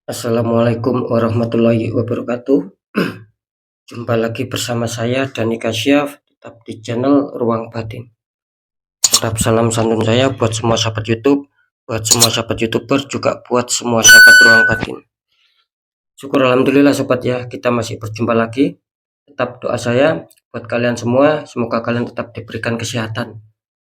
Assalamualaikum warahmatullahi wabarakatuh. Jumpa lagi bersama saya Dani Kasyaf, tetap di channel Ruang Batin. Tetap salam santun saya buat semua sahabat YouTube, buat semua sahabat YouTuber, juga buat semua sahabat Ruang Batin. Syukur alhamdulillah sobat ya, kita masih berjumpa lagi. Tetap doa saya buat kalian semua, semoga kalian tetap diberikan kesehatan,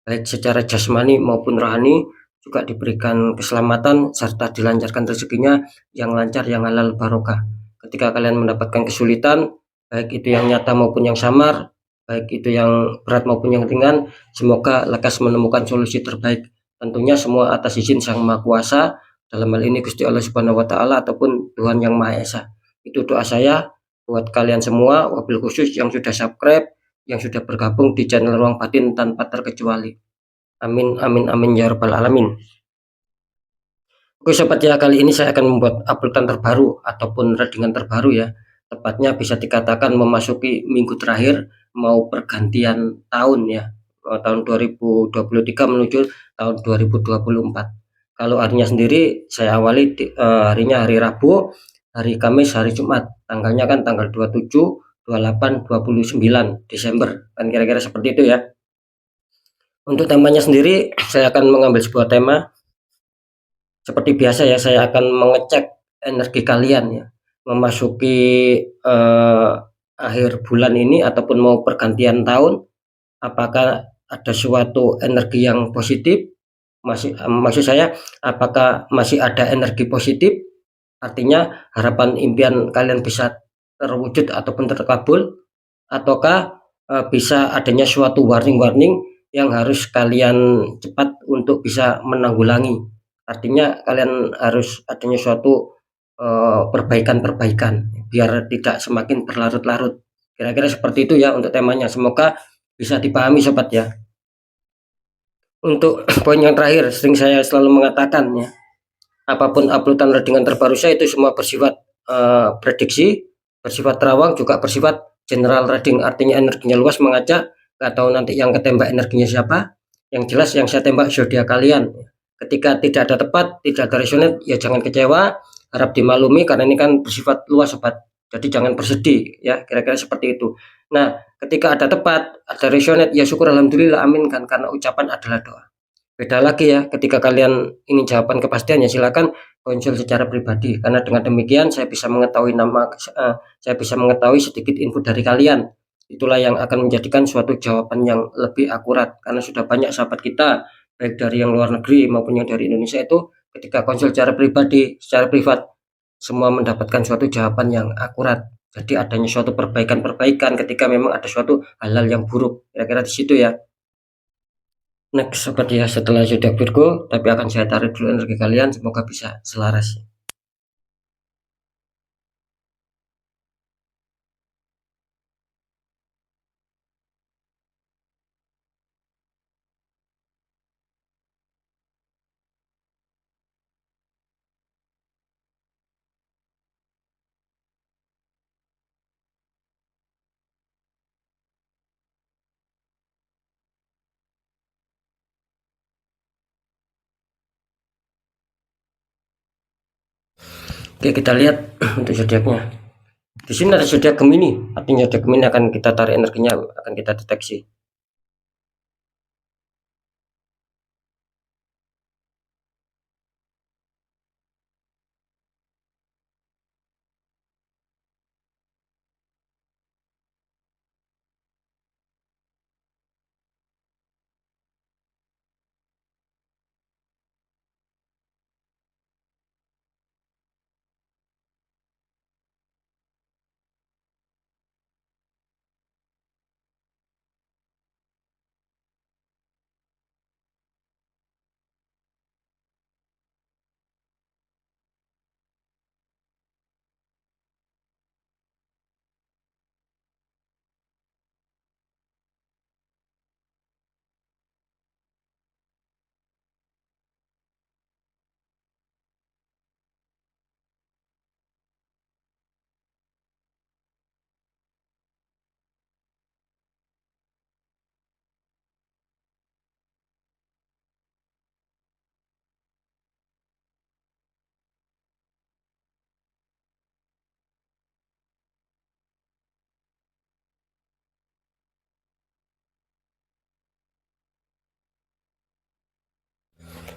baik secara jasmani maupun rohani, juga diberikan keselamatan serta dilancarkan rezekinya yang lancar, yang halal barokah. Ketika kalian mendapatkan kesulitan, baik itu yang nyata maupun yang samar, baik itu yang berat maupun yang ringan, semoga lekas menemukan solusi terbaik. Tentunya semua atas izin Sang Maha Kuasa, dalam hal ini Gusti Allah Subhanahu wa taala ataupun Tuhan Yang Maha Esa. Itu doa saya buat kalian semua, wabil khusus yang sudah subscribe, yang sudah bergabung di channel Ruang Batin tanpa terkecuali. Amin amin amin ya rabbal alamin. Oke sobat ya, kali ini saya akan membuat uploadan terbaru ataupun readingan terbaru ya. Tepatnya bisa dikatakan memasuki minggu terakhir mau pergantian tahun ya. Tahun 2023 menuju tahun 2024. Kalau harinya sendiri saya awali harinya hari Rabu, hari Kamis, hari Jumat. Tanggalnya kan tanggal 27, 28, 29 Desember. Kan kira-kira seperti itu ya. Untuk temanya sendiri saya akan mengambil sebuah tema. Seperti biasa ya, saya akan mengecek energi kalian ya, memasuki akhir bulan ini ataupun mau pergantian tahun, apakah ada suatu energi yang positif, maksud saya apakah masih ada energi positif, artinya harapan impian kalian bisa terwujud ataupun terkabul, ataukah bisa adanya suatu warning-warning yang harus kalian cepat untuk bisa menanggulangi. Artinya kalian harus adanya suatu perbaikan-perbaikan biar tidak semakin berlarut-larut. Kira-kira seperti itu ya untuk temanya. Semoga bisa dipahami sobat ya. Untuk poin yang terakhir, sering saya selalu mengatakan ya, apapun uploadan readingan terbaru saya itu semua bersifat prediksi, bersifat terawang, juga bersifat general reading, artinya energinya luas mengajak, nggak tahu nanti yang ketembak energinya siapa. Yang jelas yang saya tembak zodiak kalian. Ketika tidak ada tepat, tidak ada resonate, ya jangan kecewa, harap dimaklumi karena ini kan bersifat luas sobat. Jadi jangan bersedih ya, kira-kira seperti itu. Nah, ketika ada tepat, ada resonate, ya syukur alhamdulillah, amin kan, karena ucapan adalah doa. Beda lagi ya, ketika kalian ingin jawaban kepastian ya silakan konsul secara pribadi, karena dengan demikian saya bisa mengetahui saya bisa mengetahui sedikit info dari kalian. Itulah yang akan menjadikan suatu jawaban yang lebih akurat, karena sudah banyak sahabat kita baik dari yang luar negeri maupun yang dari Indonesia itu ketika konsul secara pribadi, secara privat, semua mendapatkan suatu jawaban yang akurat. Jadi adanya suatu perbaikan-perbaikan ketika memang ada suatu hal-hal yang buruk. Kira-kira di situ ya. Next sobat ya, setelah zodiak Virgo, tapi akan saya tarik dulu energi kalian, semoga bisa selaras. Oke, kita lihat untuk zodiaknya. Di sini ada zodiak Gemini, artinya zodiak Gemini akan kita tarik energinya, akan kita deteksi.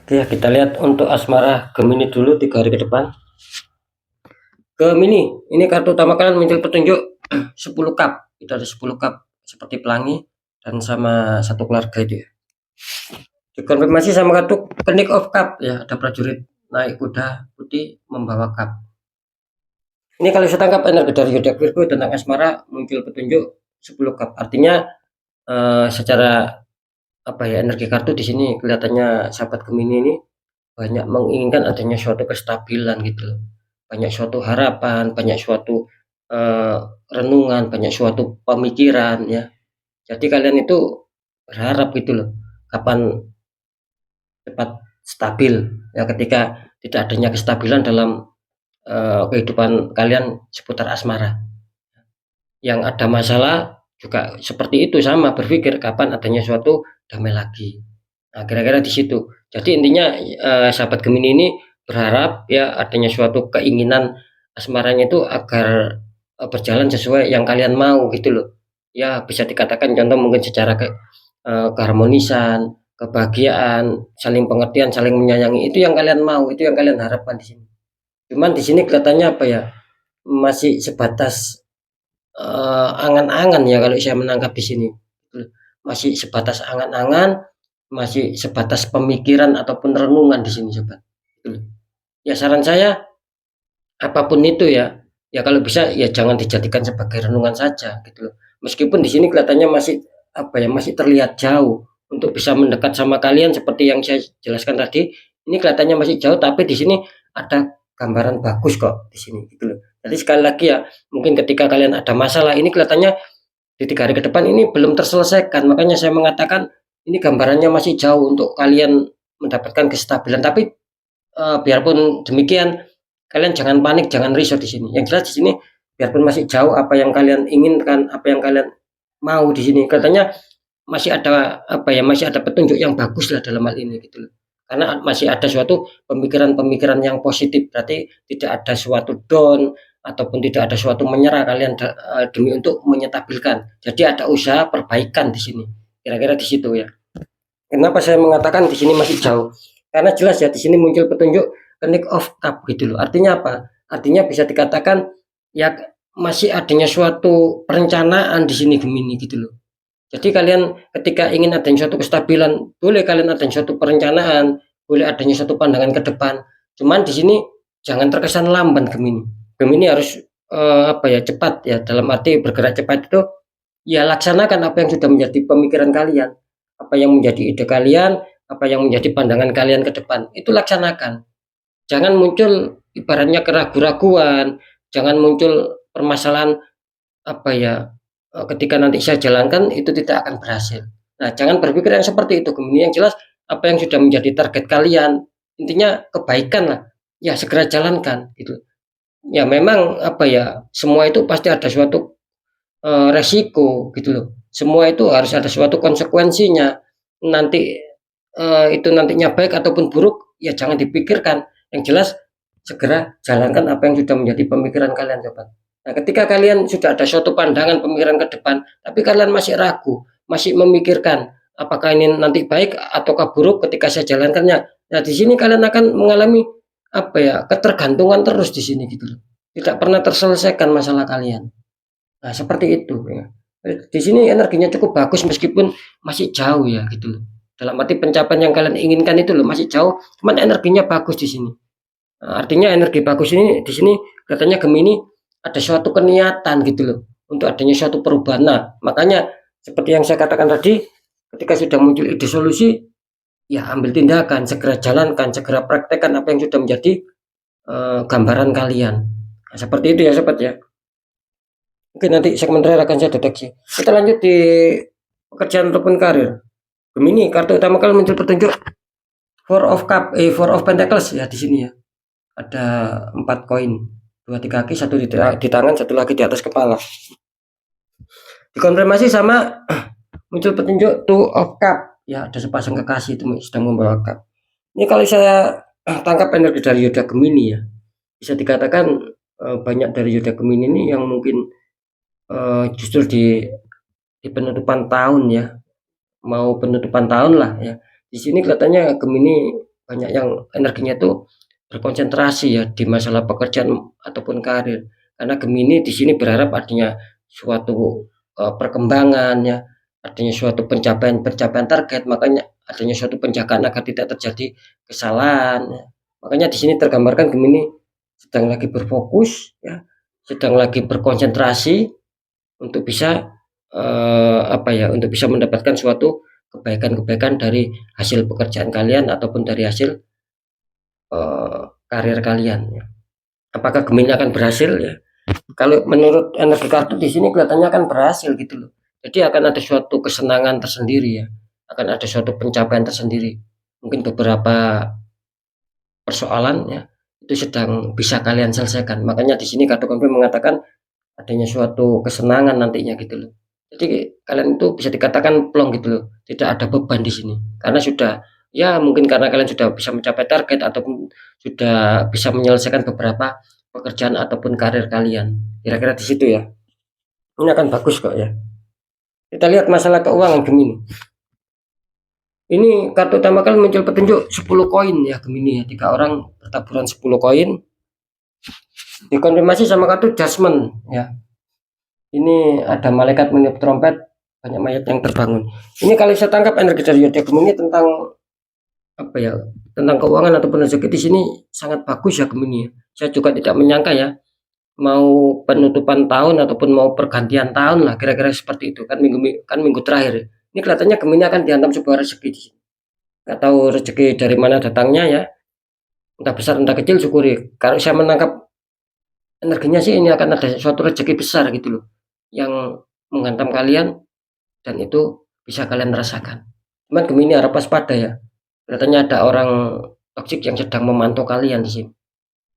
Oke, kita lihat untuk asmara Gemini dulu 3 hari ke depan. Gemini, ini kartu utama kalian muncul petunjuk 10 cup. Itu ada 10 cup seperti pelangi dan sama satu keluarga itu ya. Dikonfirmasi sama kartu Knight of Cup ya, ada prajurit naik kuda putih membawa cup. Ini kalau saya tangkap energi dari zodiak Virgo tentang asmara muncul petunjuk 10 cup. Artinya secara apa ya, energi kartu di sini kelihatannya sahabat Gemini ini banyak menginginkan adanya suatu kestabilan gitu loh. Banyak suatu harapan, banyak suatu renungan, banyak suatu pemikiran ya. Jadi kalian itu berharap gitu loh, kapan cepat stabil ya, ketika tidak adanya kestabilan dalam kehidupan kalian seputar asmara. Yang ada masalah juga seperti itu, sama berpikir kapan adanya suatu damai lagi. Nah, kira-kira di situ. Jadi intinya sahabat Gemini ini berharap ya adanya suatu keinginan asmaranya itu agar berjalan sesuai yang kalian mau gitu loh. Ya bisa dikatakan contoh mungkin secara keharmonisan, kebahagiaan, saling pengertian, saling menyayangi, itu yang kalian mau, itu yang kalian harapkan di sini. Cuman di sini kelihatannya apa ya? Masih sebatas angan-angan ya kalau saya menangkap di sini. Masih sebatas angan-angan, masih sebatas pemikiran ataupun renungan di sini sobat. Ya saran saya apapun itu ya, ya kalau bisa ya jangan dijadikan sebagai renungan saja gitu loh. Meskipun di sini kelihatannya masih apa ya, masih terlihat jauh untuk bisa mendekat sama kalian seperti yang saya jelaskan tadi. Ini kelihatannya masih jauh tapi di sini ada gambaran bagus kok di sini gitu loh. Jadi sekali lagi ya, mungkin ketika kalian ada masalah ini kelihatannya di 3 hari ke depan ini belum terselesaikan. Makanya saya mengatakan ini gambarannya masih jauh untuk kalian mendapatkan kestabilan. Tapi biarpun demikian kalian jangan panik, jangan risau di sini. Yang jelas di sini biarpun masih jauh apa yang kalian inginkan, apa yang kalian mau di sini, katanya masih ada apa ya, masih ada petunjuk yang bagus lah dalam hal ini gitu loh. Karena masih ada suatu pemikiran-pemikiran yang positif, berarti tidak ada suatu down ataupun tidak ada suatu menyerah kalian demi untuk menyetabilkan. Jadi ada usaha perbaikan di sini. Kira-kira di situ ya. Kenapa saya mengatakan di sini masih jauh? Karena jelas ya di sini muncul petunjuk Knight of Cup gitu loh. Artinya apa? Artinya bisa dikatakan ya masih adanya suatu perencanaan di sini Gemini gitu loh. Jadi kalian ketika ingin adanya suatu kestabilan, boleh kalian adanya suatu perencanaan, boleh adanya suatu pandangan ke depan. Cuman di sini jangan terkesan lamban Gemini. Gemini harus apa ya, cepat ya, dalam arti bergerak cepat itu ya laksanakan apa yang sudah menjadi pemikiran kalian, apa yang menjadi ide kalian, apa yang menjadi pandangan kalian ke depan, itu laksanakan. Jangan muncul ibaratnya keraguan-raguan, jangan muncul permasalahan apa ya, ketika nanti saya jalankan itu tidak akan berhasil. Nah, jangan berpikir yang seperti itu Gemini, yang jelas apa yang sudah menjadi target kalian, intinya kebaikan lah, ya segera jalankan gitu. Ya memang apa ya, semua itu pasti ada suatu resiko gitu loh. Semua itu harus ada suatu konsekuensinya. Nanti itu nantinya baik ataupun buruk ya jangan dipikirkan. Yang jelas segera jalankan apa yang sudah menjadi pemikiran kalian sobat. Nah, ketika kalian sudah ada suatu pandangan pemikiran ke depan, tapi kalian masih ragu, masih memikirkan apakah ini nanti baik ataukah buruk ketika saya jalankannya. Nah, di sini kalian akan mengalami apa ya, ketergantungan terus di sini gitu loh. Tidak pernah terselesaikan masalah kalian. Nah, seperti itu ya. Di sini energinya cukup bagus meskipun masih jauh ya gitu loh. Dalam arti pencapaian yang kalian inginkan itu loh masih jauh, cuman energinya bagus di sini. Nah, artinya energi bagus ini di sini katanya Gemini ada suatu keniatan gitu loh untuk adanya suatu perubahan. Nah, makanya seperti yang saya katakan tadi, ketika sudah muncul ide solusi, ya ambil tindakan, segera jalankan, segera praktekkan apa yang sudah menjadi gambaran kalian. Nah, seperti itu ya sobat ya. Oke, nanti segmen terakhir akan saya deteksi. Kita lanjut di pekerjaan ataupun karir. Gemini, kartu utama kalian muncul petunjuk Four of Pentacles ya di sini ya. Ada 4 koin, 2 di kaki, 1 di tangan, 1 lagi di atas kepala. Dikonfirmasi sama muncul petunjuk Two of Cup ya, ada sepasang kekasih itu sedang membawa cup. Ini kalau saya tangkap energi dari zodiak Gemini ya, bisa dikatakan banyak dari zodiak Gemini ini yang mungkin justru di penutupan tahun ya, mau penutupan tahun lah ya. Di sini kelihatannya Gemini banyak yang energinya itu berkonsentrasi ya di masalah pekerjaan ataupun karir. Karena Gemini di sini berharap adanya suatu perkembangan ya, adanya suatu pencapaian target, makanya adanya suatu penjagaan agar tidak terjadi kesalahan ya. Makanya di sini tergambarkan Gemini sedang lagi berfokus ya, sedang lagi berkonsentrasi untuk bisa untuk bisa mendapatkan suatu kebaikan-kebaikan dari hasil pekerjaan kalian ataupun dari hasil karir kalian ya. Apakah Gemini akan berhasil ya? Kalau menurut energi kartu di sini kelihatannya akan berhasil gitu loh. Jadi akan ada suatu kesenangan tersendiri ya. Akan ada suatu pencapaian tersendiri. Mungkin beberapa persoalan ya itu sedang bisa kalian selesaikan. Makanya di sini kartu konfirm mengatakan adanya suatu kesenangan nantinya gitu loh. Jadi kalian itu bisa dikatakan plong gitu loh. Tidak ada beban di sini. Karena sudah ya mungkin karena kalian sudah bisa mencapai target ataupun sudah bisa menyelesaikan beberapa pekerjaan ataupun karir kalian. Kira-kira di situ ya. Ini akan bagus kok ya. Kita lihat masalah keuangan Gemini. Ini kartu utama kalian muncul petunjuk 10 koin ya Gemini ya. 3 orang bertaburan 10 koin. Dikonfirmasi sama kartu Judgment ya. Ini ada malaikat meniup trompet, banyak mayat yang terbangun. Ini kalau saya tangkap energi dari zodiak Gemini tentang apa ya? Tentang keuangan ataupun rezeki di sini sangat bagus ya Gemini ya. Saya juga tidak menyangka ya mau penutupan tahun ataupun mau pergantian tahun lah kira-kira seperti itu kan minggu terakhir. Ini kelihatannya Gemini akan dihantam sebuah rezeki di sini. Nggak tahu rezeki dari mana datangnya ya. Entah besar entah kecil syukuri. Kalau saya menangkap energinya sih ini akan ada suatu rezeki besar gitu loh yang menghantam kalian dan itu bisa kalian rasakan. Cuman Gemini harap waspada ya. Kelihatannya ada orang toksik yang sedang memantau kalian di sini.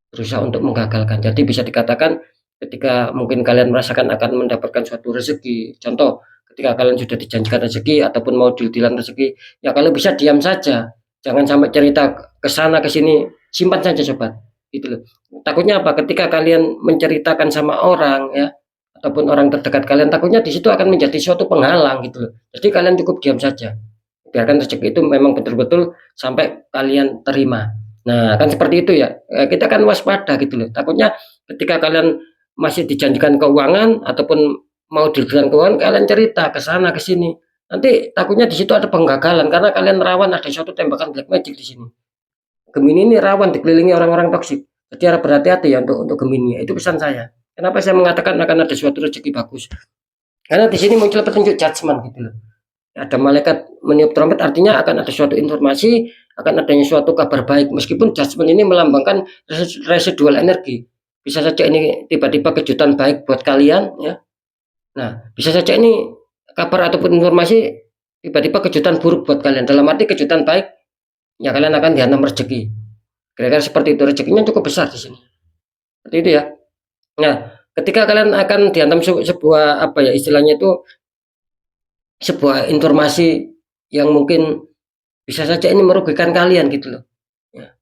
Berusaha untuk menggagalkan. Jadi bisa dikatakan ketika mungkin kalian merasakan akan mendapatkan suatu rezeki. Contoh, ketika kalian sudah dijanjikan rezeki ataupun mau deal-dealan rezeki, ya kalau bisa diam saja. Jangan sampai cerita ke sana ke sini, simpan saja sobat. Gitu loh. Takutnya apa? Ketika kalian menceritakan sama orang ya ataupun orang terdekat kalian, takutnya di situ akan menjadi suatu penghalang gitu loh. Jadi kalian cukup diam saja. Biarkan rezeki itu memang betul-betul sampai kalian terima. Nah, kan seperti itu ya. Kita kan waspada gitu loh. Takutnya ketika kalian masih dijanjikan keuangan ataupun mau diberikan keuangan, kalian cerita ke sana ke sini. Nanti takutnya di situ ada penggagalan karena kalian rawan ada suatu tembakan black magic di sini. Gemini ini rawan dikelilingi orang-orang toksik. Jadi harap berhati-hati ya untuk Gemini. Itu pesan saya. Kenapa saya mengatakan akan ada suatu rezeki bagus? Karena di sini muncul petunjuk judgment gitu loh. Ada malaikat meniup trompet artinya akan ada suatu informasi, akan adanya suatu kabar baik. Meskipun judgment ini melambangkan residual energi. Bisa saja ini tiba-tiba kejutan baik buat kalian ya. Nah, bisa saja ini kabar ataupun informasi tiba-tiba kejutan buruk buat kalian. Dalam arti kejutan baik, ya kalian akan dihantam rezeki. Kira-kira seperti itu, rezekinya cukup besar di sini. Seperti itu ya. Nah, ketika kalian akan dihantam sebuah apa ya istilahnya itu sebuah informasi yang mungkin bisa saja ini merugikan kalian gitu loh. Ya.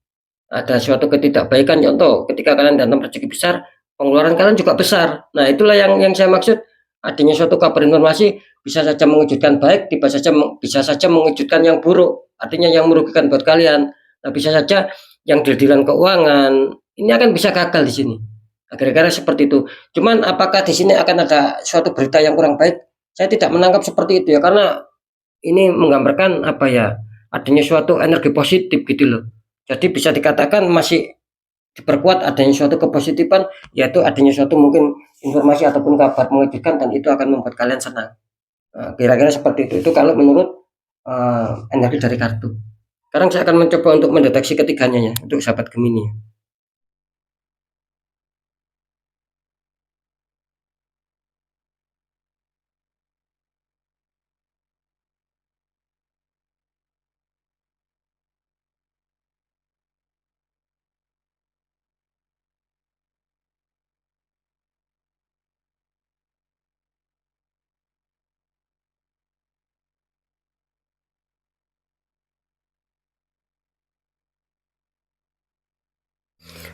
Ada suatu ketidakbaikan contoh ketika kalian dihantam rezeki besar, pengeluaran kalian juga besar. Nah, itulah yang saya maksud adanya suatu kabar informasi bisa saja mengejutkan baik, bisa saja mengejutkan yang buruk, artinya yang merugikan buat kalian. Nah, bisa saja yang deal-dealan keuangan ini akan bisa gagal di sini. Nah, kira-kira seperti itu. Cuman apakah di sini akan ada suatu berita yang kurang baik? Saya tidak menangkap seperti itu ya karena ini menggambarkan apa ya adanya suatu energi positif gitu loh. Jadi bisa dikatakan masih diperkuat adanya suatu kepositifan yaitu adanya suatu mungkin informasi ataupun kabar mengejutkan dan itu akan membuat kalian senang. Nah, kira-kira seperti itu. Itu kalau menurut energi dari kartu. Sekarang saya akan mencoba untuk mendeteksi ketiganya ya untuk sahabat Gemini.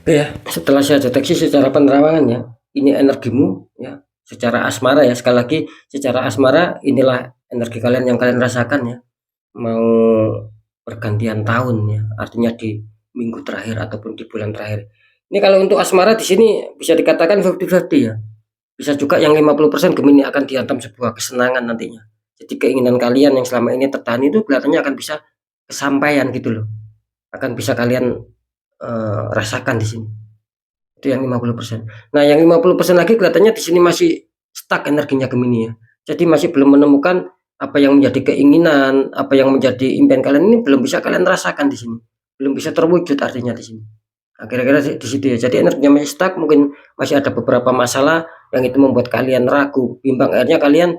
Oke ya, setelah saya deteksi secara penerawangan ya, ini energimu ya, secara asmara ya, sekali lagi secara asmara inilah energi kalian yang kalian rasakan ya. Mau pergantian tahun ya, artinya di minggu terakhir ataupun di bulan terakhir. Ini kalau untuk asmara di sini bisa dikatakan 50-50 ya. Bisa juga yang 50% Gemini akan dihantam sebuah kesenangan nantinya. Jadi keinginan kalian yang selama ini tertahan itu kelihatannya akan bisa kesampaian gitu loh. Akan bisa kalian rasakan di sini. Itu yang 50%. Nah, yang 50% lagi kelihatannya di sini masih stuck energinya Gemini ya. Jadi masih belum menemukan apa yang menjadi keinginan, apa yang menjadi impian kalian ini belum bisa kalian rasakan di sini. Belum bisa terwujud artinya di sini. Nah, kira-kira di situ ya. Jadi energinya masih stuck, mungkin masih ada beberapa masalah yang itu membuat kalian ragu, bimbang. Akhirnya kalian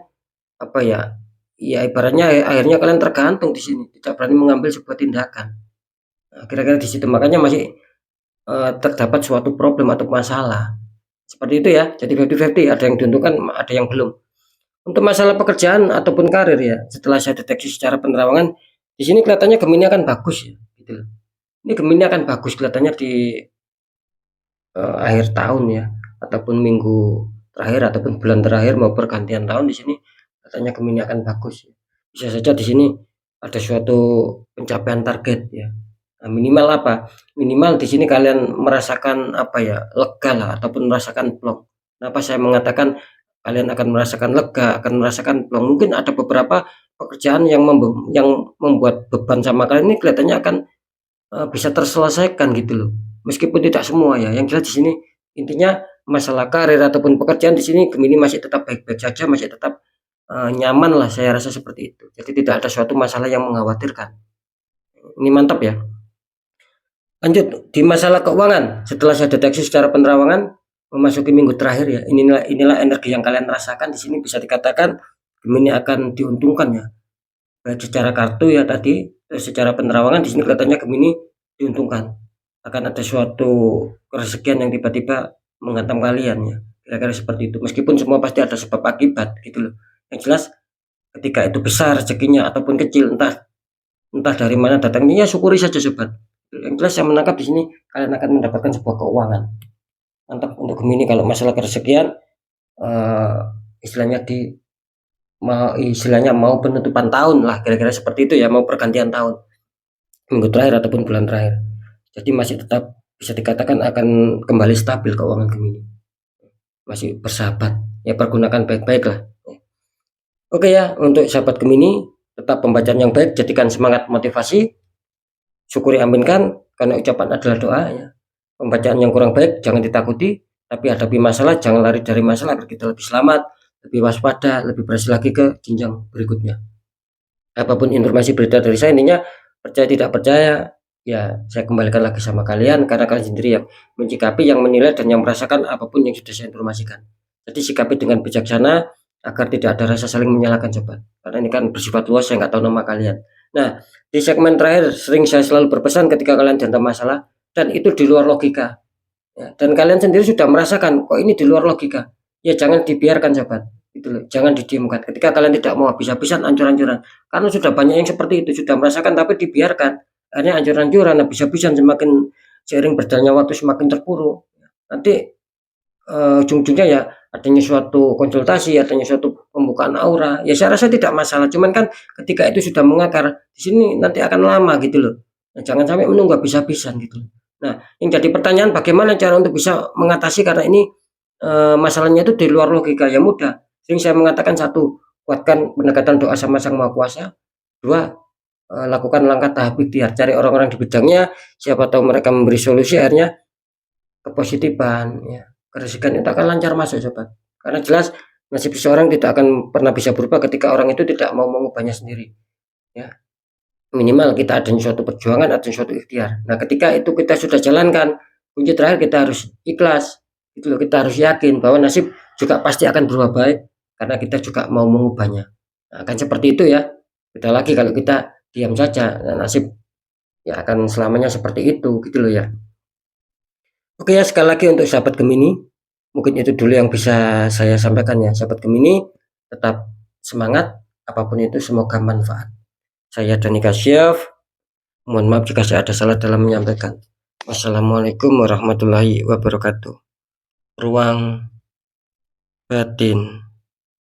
apa ya? Ya ibaratnya akhirnya kalian tergantung di sini, tidak berani mengambil sebuah tindakan. Nah, kira-kira di situ makanya masih terdapat suatu problem atau masalah. Seperti itu ya. Jadi 50-50, ada yang diuntungkan, ada yang belum. Untuk masalah pekerjaan ataupun karir ya, setelah saya deteksi secara penerawangan, di sini kelihatannya Gemini akan bagus ya, gitu. Ini Gemini akan bagus kelihatannya di akhir tahun ya, ataupun minggu terakhir ataupun bulan terakhir mau pergantian tahun di sini katanya Gemini akan bagus. Bisa saja di sini ada suatu pencapaian target ya. Nah, minimal apa? Minimal di sini kalian merasakan apa ya, lega lah ataupun merasakan plong. Kenapa saya mengatakan kalian akan merasakan lega, akan merasakan plong? Mungkin ada beberapa pekerjaan yang membuat beban sama kalian ini kelihatannya akan bisa terselesaikan gitu loh. Meskipun tidak semua ya, yang jelas di sini intinya masalah karir ataupun pekerjaan di sini Gemini masih tetap baik-baik saja, masih tetap nyaman lah, saya rasa seperti itu. Jadi tidak ada suatu masalah yang mengkhawatirkan. Ini mantap ya. Lanjut di masalah keuangan, setelah saya deteksi secara penerawangan memasuki minggu terakhir ya, inilah energi yang kalian rasakan di sini bisa dikatakan Gemini akan diuntungkan ya. Baik secara kartu ya tadi, secara penerawangan di sini kelihatannya Gemini diuntungkan. Akan ada suatu kerezekian yang tiba-tiba menghantam kalian ya. Kira-kira seperti itu. Meskipun semua pasti ada sebab akibat gitu loh. Yang jelas ketika itu besar rezekinya ataupun kecil, entah dari mana datangnya, ya syukuri saja sobat. Yang jelas saya menangkap di sini kalian akan mendapatkan sebuah keuangan. Mantap untuk Gemini kalau masalah kerezekian istilahnya mau penutupan tahun lah, kira-kira seperti itu ya, mau pergantian tahun minggu terakhir ataupun bulan terakhir. Jadi masih tetap bisa dikatakan akan kembali stabil keuangan Gemini, masih bersahabat ya, pergunakan baik-baik lah. Oke ya, untuk sahabat Gemini, tetap pembacaan yang baik jadikan semangat motivasi, syukuri aminkan karena ucapan adalah doa ya. Pembacaan yang kurang baik jangan ditakuti, tapi hadapi masalah, jangan lari dari masalah agar kita lebih selamat, lebih waspada, lebih berhasil lagi ke jenjang berikutnya. Apapun informasi beredar dari saya, intinya percaya tidak percaya ya saya kembalikan lagi sama kalian, karena kalian sendiri yang mencikapi, yang menilai, dan yang merasakan apapun yang sudah saya informasikan. Jadi sikapi dengan bijaksana agar tidak ada rasa saling menyalahkan sobat, karena ini kan bersifat luas, saya nggak tahu nama kalian. Nah, di segmen terakhir sering saya selalu berpesan ketika kalian dihantam masalah dan itu di luar logika ya, dan kalian sendiri sudah merasakan kok ini di luar logika, ya jangan dibiarkan sobat, itu loh, jangan didiamkan. Ketika kalian tidak mau habis-habisan ancur-ancuran, karena sudah banyak yang seperti itu, sudah merasakan tapi dibiarkan, akhirnya ancur-ancuran, habis-habisan, semakin seiring berjalannya waktu semakin terpuruk. Nanti ujung-ujungnya ya adanya suatu konsultasi, adanya suatu pembukaan aura, ya saya rasa tidak masalah. Cuman kan ketika itu sudah mengakar di sini nanti akan lama gitu loh. Nah, jangan sampai menunggu habis-habisan gitu. Nah, yang jadi pertanyaan bagaimana cara untuk bisa mengatasi, karena ini masalahnya itu di luar logika. Ya mudah. Sering saya mengatakan, satu, kuatkan pendekatan doa sama Sang Maha Kuasa. Dua, lakukan langkah tahap ikhtiar, cari orang-orang di bidangnya, siapa tahu mereka memberi solusi, akhirnya kepositifan ya, kerezekian itu akan lancar masuk sobat, karena jelas nasib seseorang tidak akan pernah bisa berubah ketika orang itu tidak mau mengubahnya sendiri ya. Minimal kita ada suatu perjuangan, ada suatu ikhtiar. Nah, ketika itu kita sudah jalankan, kunci terakhir kita harus ikhlas itu loh, kita harus yakin bahwa nasib juga pasti akan berubah baik karena kita juga mau mengubahnya. Nah, akan seperti itu ya. Beda lagi kalau kita diam saja, nah, nasib ya akan selamanya seperti itu gitu loh ya. Oke ya, sekali lagi untuk sahabat Gemini, mungkin itu dulu yang bisa saya sampaikan ya. Sahabat Gemini, tetap semangat, apapun itu semoga manfaat. Saya Dani Kasyaf, mohon maaf jika saya ada salah dalam menyampaikan. Wassalamualaikum warahmatullahi wabarakatuh. Ruang batin.